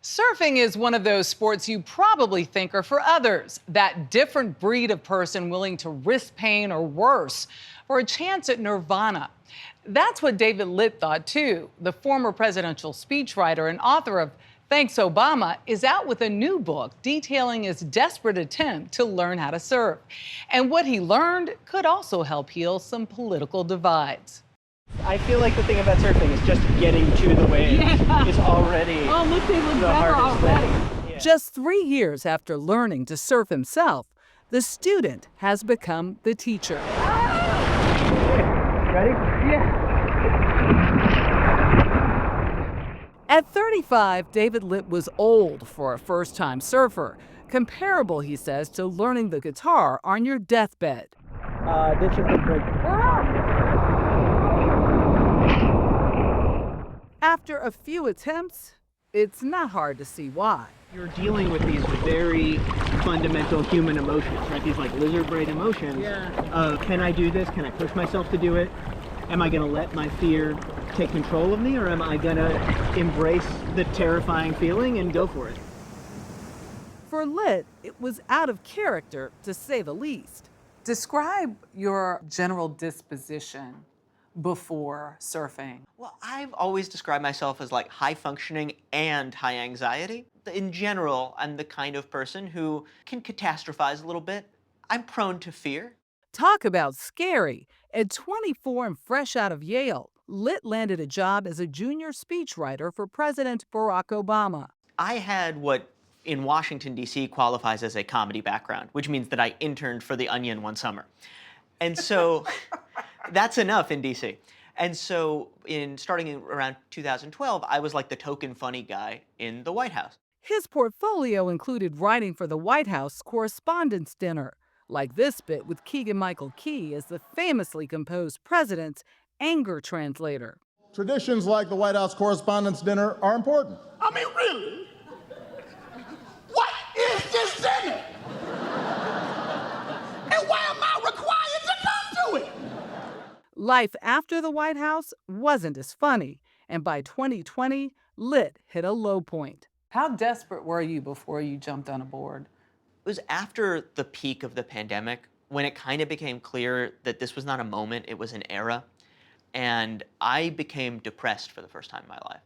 Surfing is one of those sports you probably think are for others, that different breed of person willing to risk pain or worse for a chance at nirvana. That's what David Litt thought too. The former presidential speechwriter and author of Thanks Obama is out with a new book detailing his desperate attempt to learn how to surf. And what he learned could also help heal some political divides. I feel like the thing about surfing is just getting to the wave is already look, they look the hardest thing. Yeah. Just 3 years after learning to surf himself, the student has become the teacher. Ready? Yeah. At 35, David Litt was old for a first-time surfer, comparable, he says, to learning the guitar on your deathbed. Ditch is the break. After a few attempts, it's not hard to see why. You're dealing with these very fundamental human emotions, right? These like lizard brain emotions of can I do this? Can I push myself to do it? Am I going to let my fear take control of me, or am I going to embrace the terrifying feeling and go for it? For Litt, it was out of character, to say the least. Describe your general disposition before surfing. Well, I've always described myself as like high functioning and high anxiety. In general, I'm the kind of person who can catastrophize a little bit. I'm prone to fear. Talk about scary. At 24 and fresh out of Yale, Litt landed a job as a junior speechwriter for President Barack Obama. I had what in Washington, D.C. qualifies as a comedy background, which means that I interned for The Onion one summer. And so that's enough in D.C. And so starting in around 2012, I was like the token funny guy in the White House. His portfolio included writing for the White House Correspondents' Dinner, like this bit with Keegan-Michael Key as the famously composed president's anger translator. Traditions like the White House Correspondents' Dinner are important. I mean, really? What is this dinner? And why am I required to come to it? Life after the White House wasn't as funny, and by 2020, Litt hit a low point. How desperate were you before you jumped on a board? It was after the peak of the pandemic when it kind of became clear that this was not a moment, it was an era. And I became depressed for the first time in my life.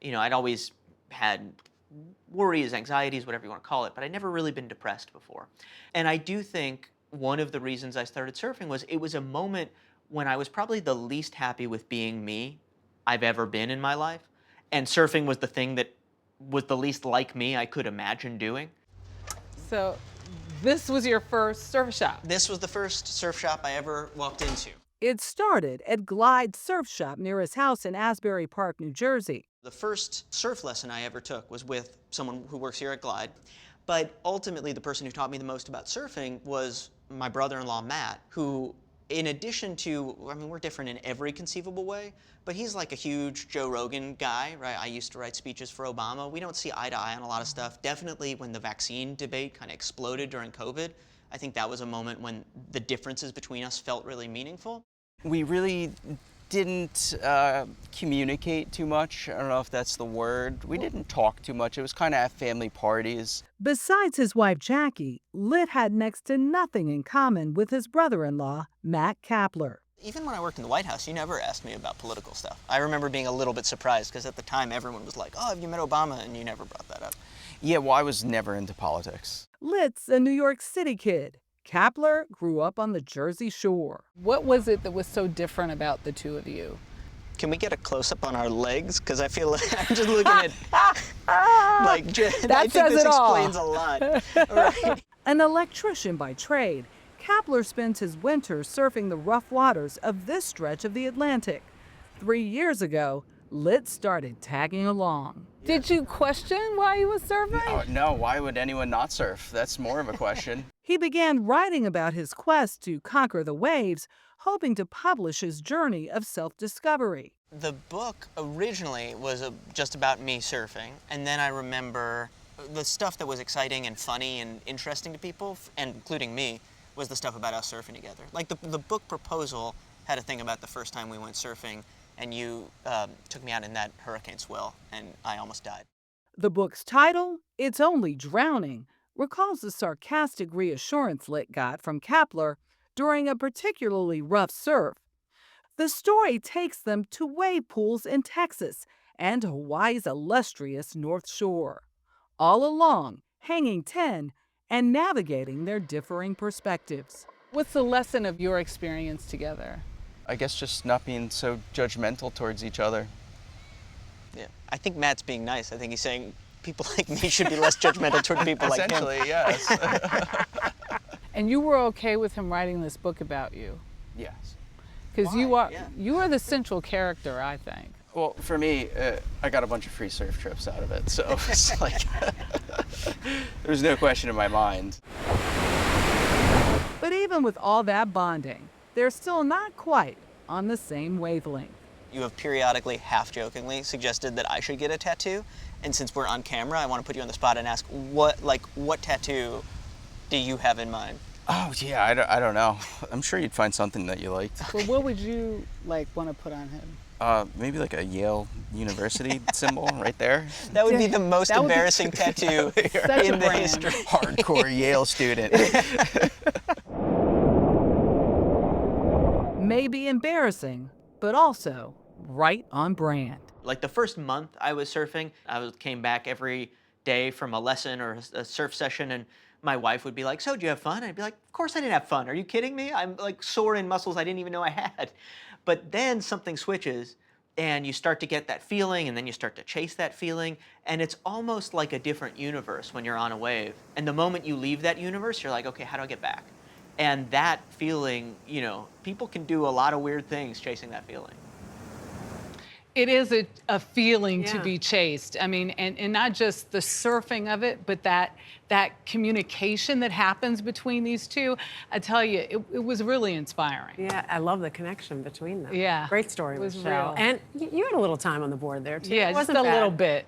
You know, I'd always had worries, anxieties, whatever you want to call it, but I'd never really been depressed before. And I do think one of the reasons I started surfing was it was a moment when I was probably the least happy with being me I've ever been in my life. And surfing was the thing that was the least like me I could imagine doing. So this was your first surf shop? This was the first surf shop I ever walked into. It started at Glide Surf Shop near his house in Asbury Park, New Jersey. The first surf lesson I ever took was with someone who works here at Glide. But ultimately, the person who taught me the most about surfing was my brother-in-law, Matt, who, in addition to, I mean, we're different in every conceivable way, but he's like a huge Joe Rogan guy, right? I used to write speeches for Obama. We don't see eye to eye on a lot of stuff. Definitely when the vaccine debate kind of exploded during COVID, I think that was a moment when the differences between us felt really meaningful. We really didn't communicate too much. I don't know if that's the word. We didn't talk too much. It was kind of at family parties. Besides his wife, Jackie, Litt had next to nothing in common with his brother-in-law, Matt Kapler. Even when I worked in the White House, you never asked me about political stuff. I remember being a little bit surprised because at the time everyone was like, oh, have you met Obama? And you never brought that up. Yeah, well, I was never into politics. Litt's a New York City kid. Kapler grew up on the Jersey Shore. What was it that was so different about the two of you? Can we get a close-up on our legs? Because I feel like I'm just looking at, like, I think this explains a lot. Right? An electrician by trade, Kapler spends his winters surfing the rough waters of this stretch of the Atlantic. 3 years ago, Litt started tagging along. Did you question why he was surfing? Oh, no, why would anyone not surf? That's more of a question. He began writing about his quest to conquer the waves, hoping to publish his journey of self-discovery. The book originally was just about me surfing, and then I remember the stuff that was exciting and funny and interesting to people, and including me, was the stuff about us surfing together. Like the book proposal had a thing about the first time we went surfing, and you took me out in that hurricane swell, and I almost died. The book's title, It's Only Drowning, recalls the sarcastic reassurance Litt got from Kapler during a particularly rough surf. The story takes them to wave pools in Texas and Hawaii's illustrious North Shore, all along hanging 10 and navigating their differing perspectives. What's the lesson of your experience together? I guess just not being so judgmental towards each other. Yeah, I think Matt's being nice. I think he's saying people like me should be less judgmental toward people like him. Essentially, yes. And you were okay with him writing this book about you? Yes. Because Why? you are the central character, I think. Well, for me, I got a bunch of free surf trips out of it, so it's like, there's no question in my mind. But even with all that bonding, they're still not quite on the same wavelength. You have periodically, half-jokingly, suggested that I should get a tattoo. And since we're on camera, I want to put you on the spot and ask, what tattoo do you have in mind? Oh, yeah, I don't know. I'm sure you'd find something that you liked. Well, what would you want to put on him? Maybe like a Yale University symbol right there. That would be the most embarrassing tattoo in the history. Hardcore Yale student. Maybe embarrassing, but also right on brand. Like the first month I was surfing, came back every day from a lesson or a surf session, and my wife would be like, "So, did you have fun?" I'd be like, "Of course I didn't have fun. Are you kidding me? I'm like sore in muscles I didn't even know I had." But then something switches, and you start to get that feeling, and then you start to chase that feeling, and it's almost like a different universe when you're on a wave. And the moment you leave that universe, you're like, okay, how do I get back? And that feeling, people can do a lot of weird things chasing that feeling. It is a feeling to Yeah. be chased. I mean, and not just the surfing of it, but that communication that happens between these two. I tell you, it was really inspiring. Yeah, I love the connection between them. Yeah, Great story, it was Michelle. real. And you had a little time on the board there, too. Yeah, It just wasn't a bad. little bit.